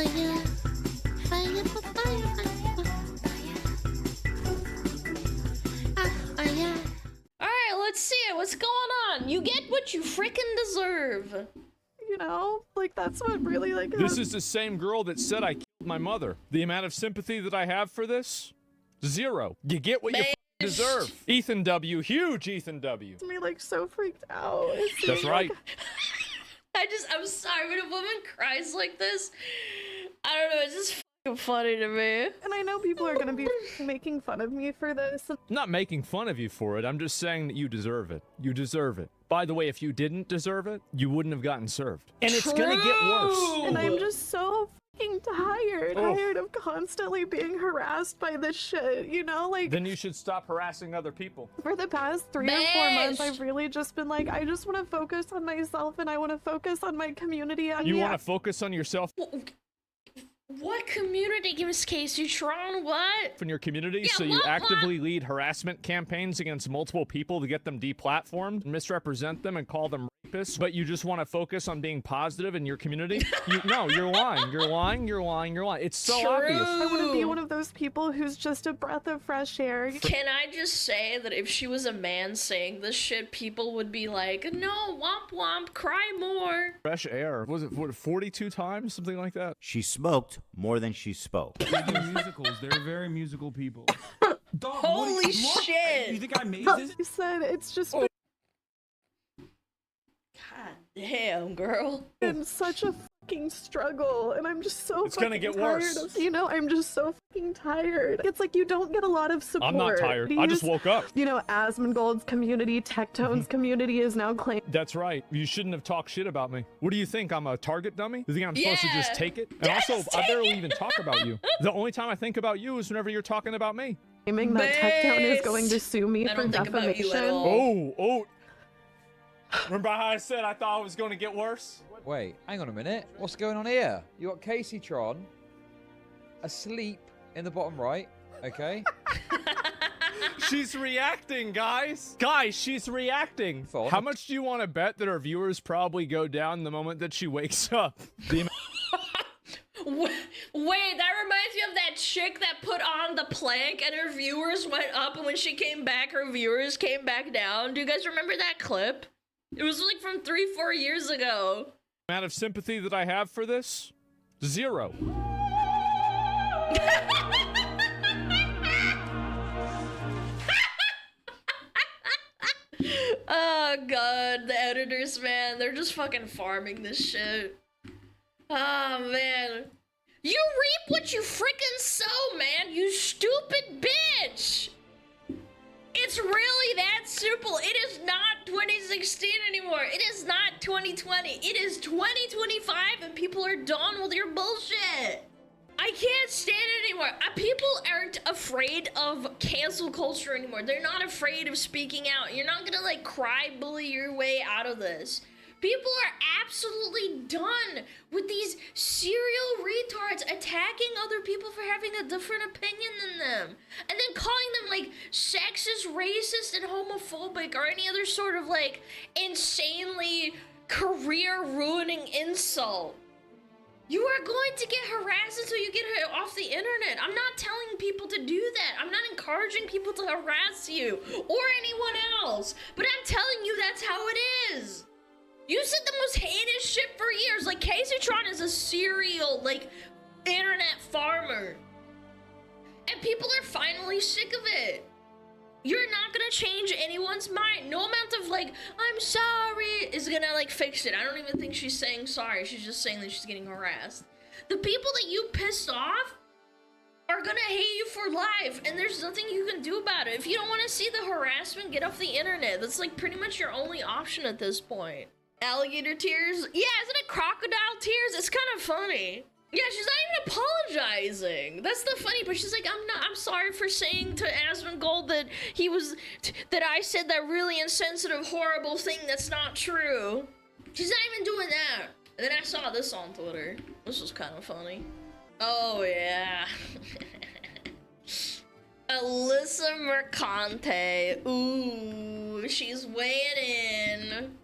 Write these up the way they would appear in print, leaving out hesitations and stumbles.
Alright, let's see it. What's going on? You get what you freaking deserve. You know, like that's what really like. This is the same girl that said I killed my mother. The amount of sympathy that I have for this? 0. You get what you deserve. Ethan W. Huge Ethan W. Me like so freaked out. That's right. I'm sorry, when a woman cries like this, I don't know, it's just fucking funny to me. And I know people are gonna be making fun of me for this. I'm not making fun of you for it. I'm just saying that you deserve it. You deserve it. By the way, if you didn't deserve it, you wouldn't have gotten served. And it's gonna get worse. And I'm just so fucking tired. Tired of constantly being harassed by this shit, you know? Like, then you should stop harassing other people. for the past 3 or 4 months, I've really just been like, I just want to focus on myself and I want to focus on my community. You want to focus on yourself? What community, Miss Kaceytron? What? In your community, Yeah, so you actively lead harassment campaigns against multiple people to get them deplatformed, misrepresent them, and call them rapists, but you just want to focus on being positive in your community? No, you're lying. You're lying. You're lying. You're lying. It's so obvious. I want to be one of those people who's just a breath of fresh air. Can I just say that if she was a man saying this shit, people would be like, no, womp womp, cry more. Fresh air. Was it 42 times? Something like that? She smoked more than she spoke. They do musicals. They're very musical people. Dog, Holy shit! You think I made this? You said it's just God damn, girl. been such a fucking struggle, and I'm just so It's gonna fucking get tired worse. of, you know, I'm just so fucking tired. It's like you don't get a lot of support. I'm not tired. I just woke up. You know, Asmongold's community, Tectone's community is now claiming. That's right. You shouldn't have talked shit about me. What do you think? I'm a target dummy? You think I'm supposed to just take it? And also, I barely even talk about you. The only time I think about you is whenever you're talking about me. Claiming that Tectone is going to sue me I for don't think about you at defamation. all. Oh. Remember how I said I thought it was going to get worse? Wait, hang on a minute. What's going on here? You got Kaceytron asleep in the bottom right, okay? She's reacting, guys. Guys, she's reacting. How much do you want to bet that our viewers probably go down the moment that she wakes up? Wait, that reminds me of that chick that put on the plank and her viewers went up, and when she came back, her viewers came back down. Do you guys remember that clip? It was like from 3-4 years ago. The amount of sympathy that I have for this? 0. Oh god, the editors, man, they're just fucking farming this shit. Oh man. You reap what you freaking sow, man, you stupid bitch! It's really that simple. It is not 2016 anymore. It is not 2020. It is 2025 and people are done with your bullshit. I can't stand it anymore. People aren't afraid of cancel culture anymore. They're not afraid of speaking out. You're not gonna like cry bully your way out of this. People are absolutely done with these serial retards attacking other people for having a different opinion than them. And then calling them like sexist, racist, and homophobic or any other sort of like insanely career-ruining insult. You are going to get harassed until you get off the internet. I'm not telling people to do that. I'm not encouraging people to harass you or anyone else. But I'm telling you that's how it is. You said the most heinous shit for years. Like, Kaceytron is a serial, like, internet farmer. And people are finally sick of it. You're not gonna change anyone's mind. No amount of, like, I'm sorry is gonna, like, fix it. I don't even think she's saying sorry. She's just saying that she's getting harassed. The people that you pissed off are gonna hate you for life, and there's nothing you can do about it. If you don't want to see the harassment, get off the internet. That's, like, pretty much your only option at this point. Alligator tears? Yeah, isn't it crocodile tears? It's kind of funny. Yeah, she's not even apologizing. That's the funny part. She's like, I'm sorry for saying to Asmongold that that I said that really insensitive, horrible thing that's not true. She's not even doing that. And then I saw this on Twitter. This was kind of funny. Oh, yeah. Alyssa Mercante. Ooh, she's weighing in.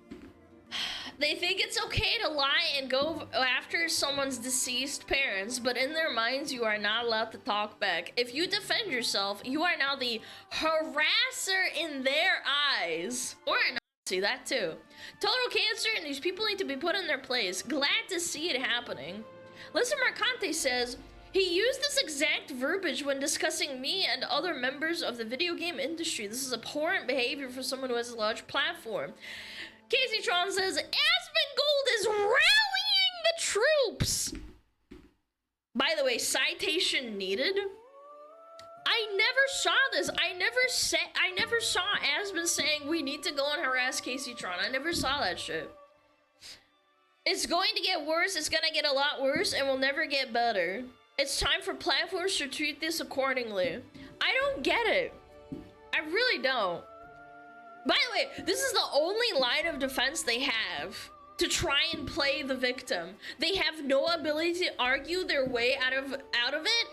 They think it's okay to lie and go after someone's deceased parents, but in their minds, you are not allowed to talk back. If you defend yourself, you are now the harasser in their eyes. Or a Nazi, that too. Total cancer, and these people need to be put in their place. Glad to see it happening. Listen, Mercante says, he used this exact verbiage when discussing me and other members of the video game industry. This is abhorrent behavior for someone who has a large platform. Kaceytron says, Asmongold is rallying the troops! By the way, citation needed? I never saw this. I never saw Asmon saying we need to go and harass Kaceytron. I never saw that shit. It's going to get worse, it's gonna get a lot worse, and will never get better. It's time for platforms to treat this accordingly. I don't get it. I really don't. By the way, this is the only line of defense they have to try and play the victim. They have no ability to argue their way out of it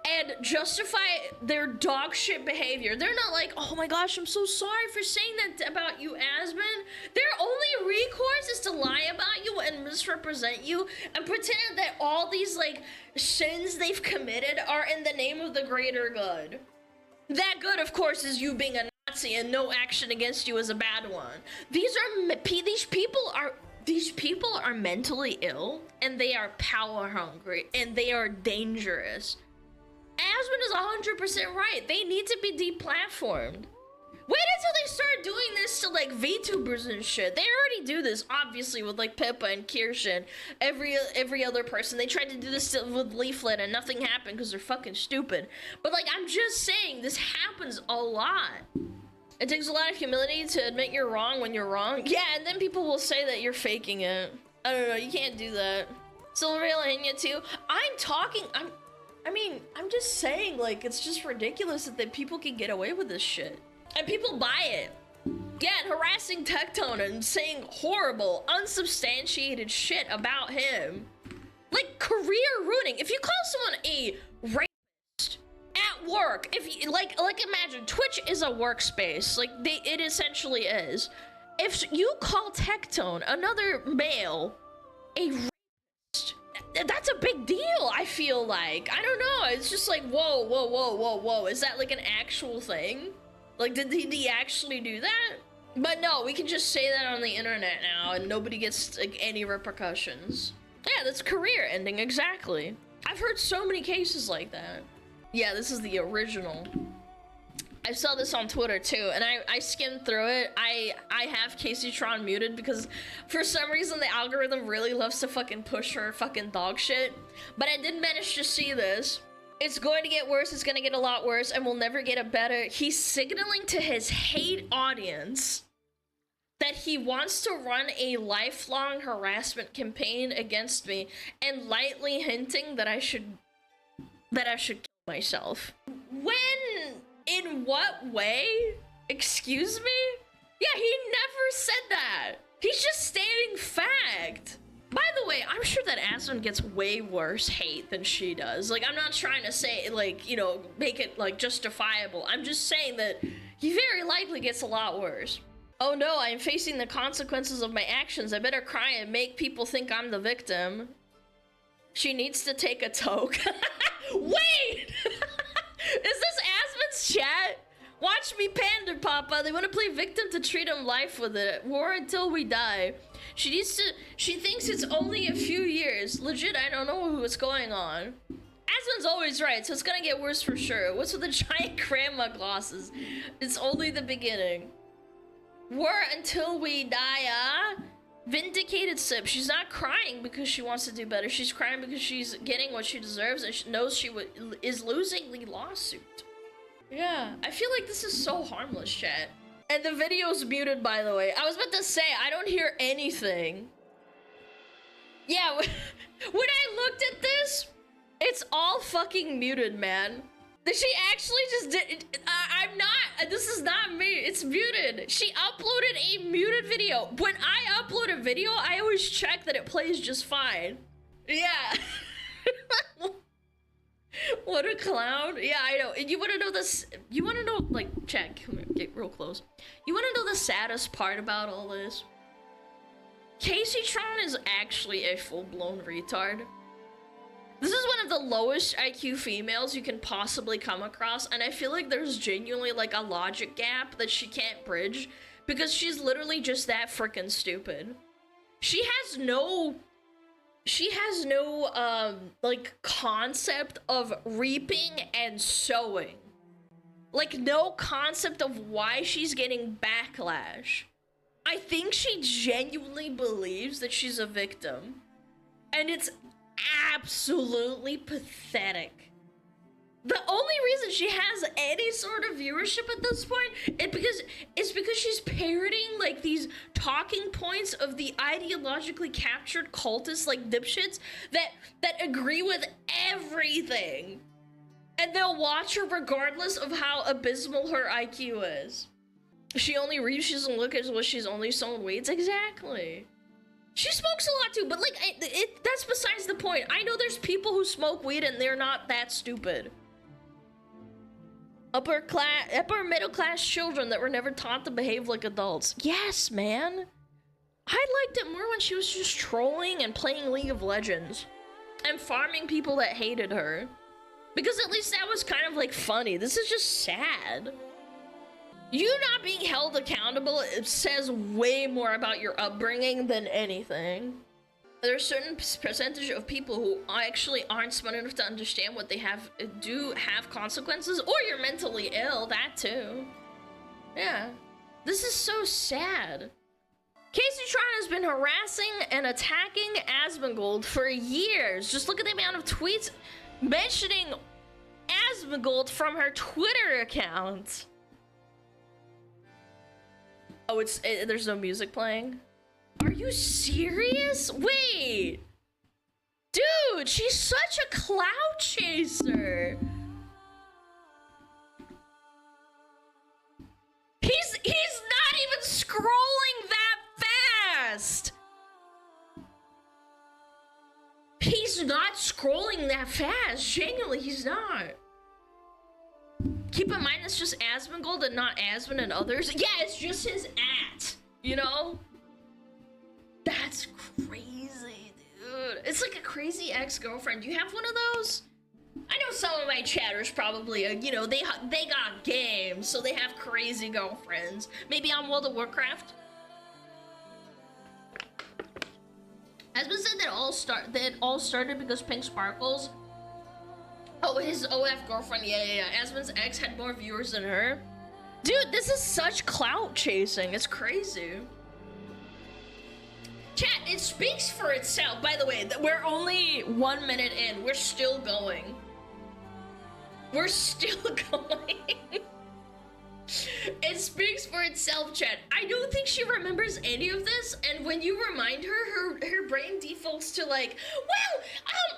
and justify their dog shit behavior. They're not like, oh my gosh, I'm so sorry for saying that about you, Asmon. Their only recourse is to lie about you and misrepresent you and pretend that all these like sins they've committed are in the name of the greater good. That good, of course, is you being a Nazi and no action against you is a bad one. These people are mentally ill, and they are power hungry, and they are dangerous. Asmon is 100% right. They need to be deplatformed. Wait until they start doing this to like VTubers and shit. They already do this, obviously, with like Pippa and Kirsten. Every other person. They tried to do this with Leaflet and nothing happened because they're fucking stupid. But like, I'm just saying, this happens a lot. It takes a lot of humility to admit you're wrong when you're wrong. Yeah, and then people will say that you're faking it. I don't know, you can't do that. Silverella too. I'm just saying, like, it's just ridiculous that people can get away with this shit. And people buy it. Yeah, and harassing Tectone and saying horrible, unsubstantiated shit about him. Like, career ruining. If you call someone a rapist at work, if you, like imagine, Twitch is a workspace. Like, it essentially is. If you call Tectone, another male, a rapist, that's a big deal, I feel like. I don't know, it's just like, whoa. Is that like an actual thing? Like, did he actually do that? But no, we can just say that on the internet now and nobody gets like any repercussions. Yeah, that's career ending, exactly. I've heard so many cases like that. Yeah, this is the original. I saw this on Twitter too, and I skimmed through it. I have Kaceytron muted because for some reason the algorithm really loves to fucking push her fucking dog shit. But I did manage to see this. It's going to get worse, it's gonna get a lot worse, and we'll never get it better. He's signaling to his hate audience that he wants to run a lifelong harassment campaign against me and lightly hinting that I should kill myself. When? In what way? Excuse me? Yeah, he never said that. He's just stating fact. By the way, I'm sure that Asmon gets way worse hate than she does. Like, I'm not trying to say, like, you know, make it, like, justifiable. I'm just saying that he very likely gets a lot worse. Oh no, I'm facing the consequences of my actions. I better cry and make people think I'm the victim. She needs to take a toke. Wait! Is this Asmon's chat? Watch me pander, Papa. They want to play victim to treat him life with it. War until we die. She thinks it's only a few years. Legit, I don't know what's going on. Asmon's always right, so it's gonna get worse for sure. What's with the giant grandma glosses? It's only the beginning. War until we die, Vindicated sip. She's not crying because she wants to do better. She's crying because she's getting what she deserves and she knows she is losing the lawsuit. Yeah, I feel like this is so harmless, chat. And the video's muted, by the way. I was about to say, I don't hear anything. Yeah, when I looked at this, it's all fucking muted, man. She actually just did, I'm not, this is not me, it's muted. She uploaded a muted video. When I upload a video, I always check that it plays just fine. Yeah. What a clown. Yeah, I know. You wanna know this, you wanna know, like, check, come here, get real close. You wanna know the saddest part about all this? Kaceytron is actually a full-blown retard. This is one of the lowest IQ females you can possibly come across, and I feel like there's genuinely like a logic gap that she can't bridge because she's literally just that freaking stupid. She has no like concept of reaping and sowing. Like no concept of why she's getting backlash. I think she genuinely believes that she's a victim. And it's absolutely pathetic. The only reason she has any sort of viewership at this point is because she's parroting like these talking points of the ideologically captured cultists like dipshits that agree with everything. And they'll watch her regardless of how abysmal her IQ is. She only reads, she doesn't look as well, she's only sown weeds. Exactly. She smokes a lot too, but like, that's besides the point. I know there's people who smoke weed and they're not that stupid. Upper middle class children that were never taught to behave like adults. Yes, man. I liked it more when she was just trolling and playing League of Legends. And farming people that hated her. Because at least that was kind of like funny. This is just sad. You not being held accountable, it says way more about your upbringing than anything. There's a certain percentage of people who actually aren't smart enough to understand what they do have consequences, or you're mentally ill, that too. Yeah. This is so sad. Kaceytron has been harassing and attacking Asmongold for years. Just look at the amount of tweets mentioning Asmongold from her Twitter account. Oh, there's no music playing? Are you serious? Wait! Dude, she's such a clout chaser! He's not even scrolling that fast! He's not scrolling that fast. Genuinely, he's not. Keep in mind, it's just Asmongold and not Asmon and others. Yeah, it's just his you know? That's crazy, dude. It's like a crazy ex-girlfriend. Do you have one of those? I know some of my chatters probably, you know, they got games, so they have crazy girlfriends. Maybe on World of Warcraft? Asmon said that all started because Pink Sparkles. Oh, his OF girlfriend, yeah. Asmon's ex had more viewers than her. Dude, this is such clout chasing. It's crazy. Chat, it speaks for itself. By the way, we're only 1 minute in. We're still going. We're still going. It speaks for itself, chat. I don't think she remembers any of this, and when you remind her, her brain defaults to like, well,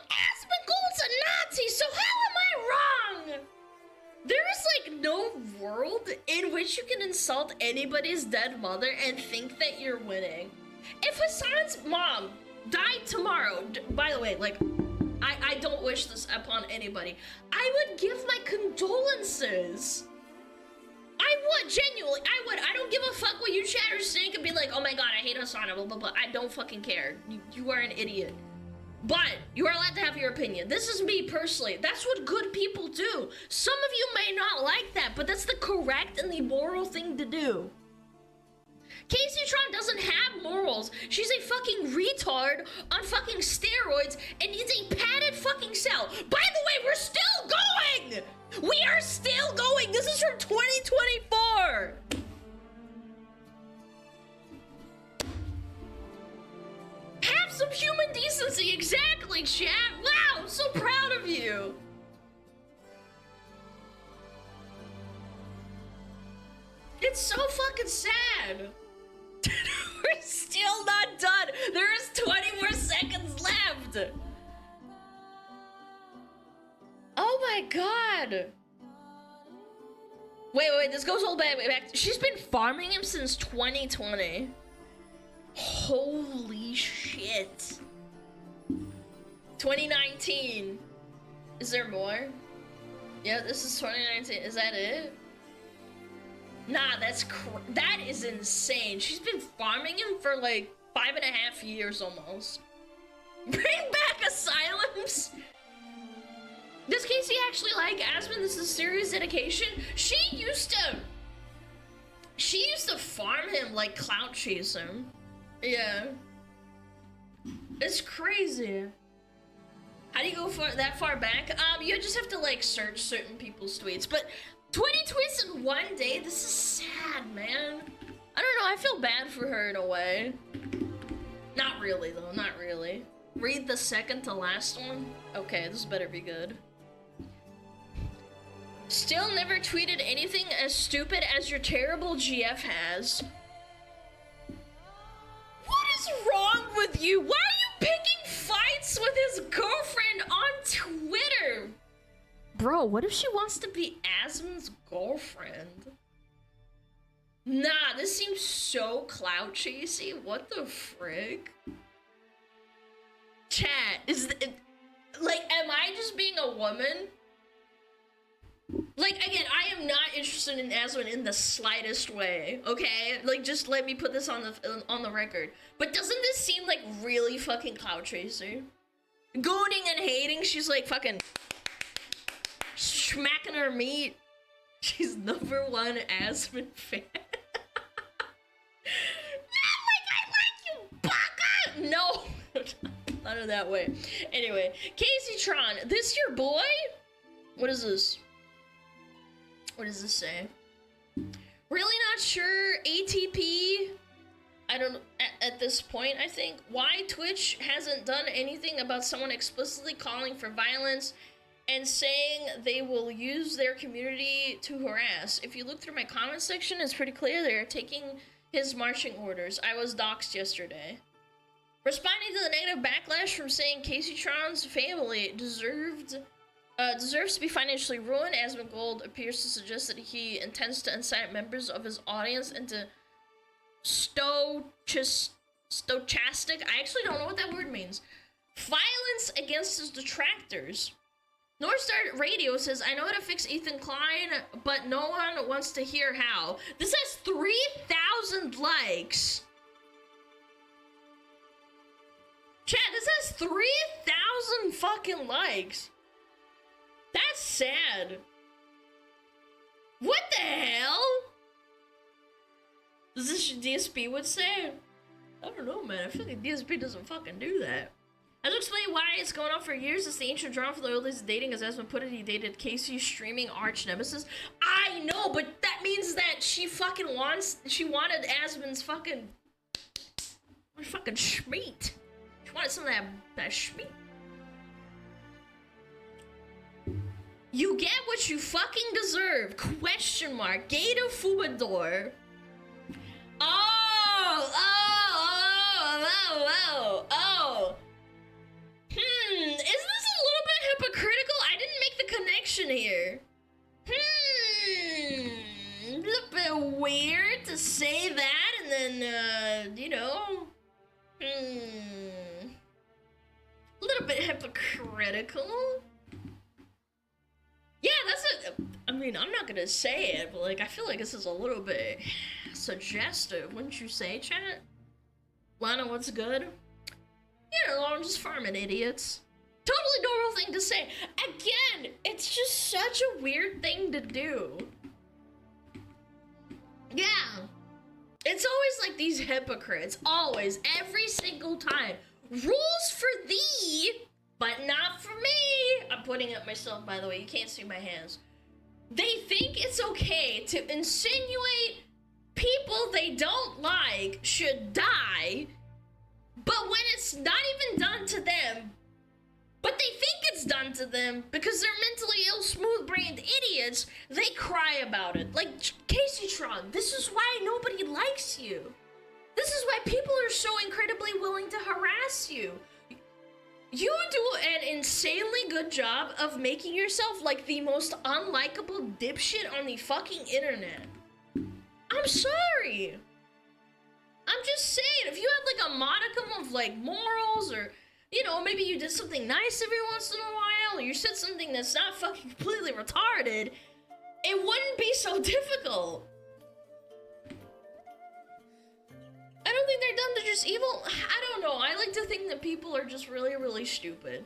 Asmongold's a Nazi, so how am I wrong? There is like no world in which you can insult anybody's dead mother and think that you're winning. If Hassan's mom died tomorrow, by the way, like, I don't wish this upon anybody, I would give my condolences. I would, genuinely, I would. I don't give a fuck what you chatters think and be like, oh my god, I hate Hassan, blah, blah, blah. I don't fucking care. You are an idiot. But you are allowed to have your opinion. This is me personally. That's what good people do. Some of you may not like that, but that's the correct and the moral thing to do. Kaceytron doesn't have morals. She's a fucking retard on fucking steroids and needs a padded fucking cell. By the way, we're still going! We are still going! This is from 2024! Have some human decency, exactly, chat! Wow, I'm so proud of you! It's so fucking sad! We're still not done! There is 20 more seconds left! Oh my god! Wait, this goes all back. She's been farming him since 2020. Holy shit. 2019. Is there more? Yeah, this is 2019. Is that it? Nah, that is insane. She's been farming him for like 5.5 years almost. Bring back asylums! Does Casey actually like Asmund? This is serious dedication. She used to farm him like Clout chase him. Yeah. It's crazy. How do you go that far back? You just have to like search certain people's tweets. But 20 tweets in one day, this is sad, man. I don't know, I feel bad for her in a way. Not really though, not really. Read the second to last one? Okay, this better be good. Still never tweeted anything as stupid as your terrible GF has. What is wrong with you? Why are you picking fights with his girlfriend on Twitter? Bro, what if she wants to be Asmund's girlfriend? Nah, this seems so clout chasey. What the frick? Chat, like, am I just being a woman? Like, again, I am not interested in Asmund in the slightest way, okay? Like, just let me put this on the record. But doesn't this seem like really fucking clout chaser? Goading and hating, she's like fucking smacking her meat. She's #1 Asmund fan. Not like I like you, baka! No! Not in that way. Anyway, Kaceytron, this your boy? What is this? What does this say? Really not sure. ATP? I don't know. At this point, I think. Why Twitch hasn't done anything about someone explicitly calling for violence and saying they will use their community to harass. If you look through my comment section, it's pretty clear they're taking his marching orders. I was doxxed yesterday. Responding to the negative backlash from saying Kaceytron's family deserves to be financially ruined, Asmund Gold appears to suggest that he intends to incite members of his audience into stochastic, I actually don't know what that word means, violence against his detractors. Northstar Radio says, I know how to fix Ethan Klein, but no one wants to hear how. This has 3,000 likes. Chat, this has 3,000 fucking likes. That's sad. What the hell? Is this what DSP would say? I don't know, man. I feel like DSP doesn't fucking do that. As explain why it's going on for years, it's the ancient drama for the earliest dating, as Asmund put it, he dated Casey's streaming arch nemesis. I know, but that means that she wanted Asmund's fucking schmeat. She wanted some of that schmeat. You get what you fucking deserve, question mark, Gator Fubador. Oh. Is this a little bit hypocritical? I didn't make the connection here. A little bit weird to say that and then, a little bit hypocritical. Yeah, that's it. I mean, I'm not gonna say it, but like, I feel like this is a little bit suggestive, wouldn't you say, chat? Lana, what's good? You know, I'm just farming idiots. Totally normal thing to say. Again, it's just such a weird thing to do. Yeah. It's always like these hypocrites. Always. Every single time. Rules for thee, but not for me. I'm putting up myself, by the way. You can't see my hands. They think it's okay to insinuate people they don't like should die, but when it's not even done to them, but they think it's done to them because they're mentally ill, smooth-brained idiots, they cry about it. Like, Kaceytron, this is why nobody likes you. This is why people are so incredibly willing to harass you. You do an insanely good job of making yourself like the most unlikable dipshit on the fucking internet. I'm sorry. I'm just saying, if you had like a modicum of like morals, or, you know, maybe you did something nice every once in a while, or you said something that's not fucking completely retarded, it wouldn't be so difficult. I don't think they're dumb, they're just evil. I don't know, I like to think that people are just really, really stupid.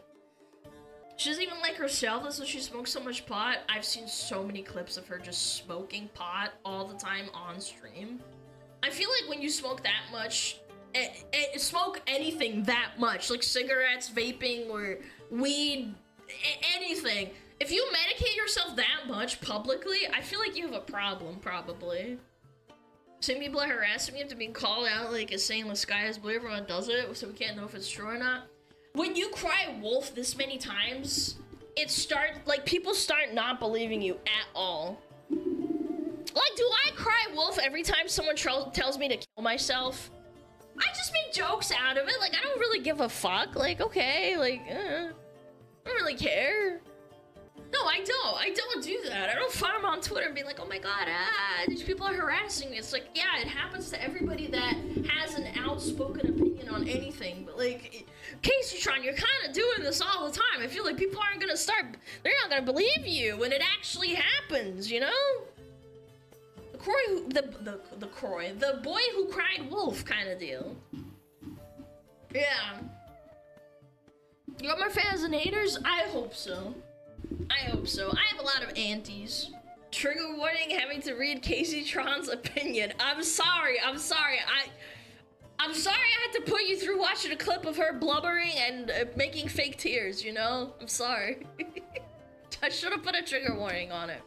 She doesn't even like herself, that's why she smokes so much pot. I've seen so many clips of her just smoking pot all the time on stream. I feel like when you smoke that much, smoke anything that much, like cigarettes, vaping, or weed, anything. If you medicate yourself that much publicly, I feel like you have a problem, probably. Some people are harassing me after being called out, like, as saying the sky is blue, everyone does it, so we can't know if it's true or not. When you cry wolf this many times, people start not believing you at all. Like, do I cry wolf every time someone tells me to kill myself? I just make jokes out of it, like, I don't really give a fuck, like, okay, like, I don't really care. No, I don't do that. I don't farm on Twitter and be like, oh my god, these people are harassing me. It's like, yeah, it happens to everybody that has an outspoken opinion on anything, but like, Kaceytron, you're kind of doing this all the time. I feel like people aren't gonna they're not gonna believe you when it actually happens, you know? The boy who cried wolf kind of deal. Yeah. You got more fans and haters? I hope so. I hope so. I have a lot of aunties. Trigger warning, having to read Kaceytron's opinion. I'm sorry. I'm sorry I had to put you through watching a clip of her blubbering and making fake tears, you know? I'm sorry. I should have put a trigger warning on it.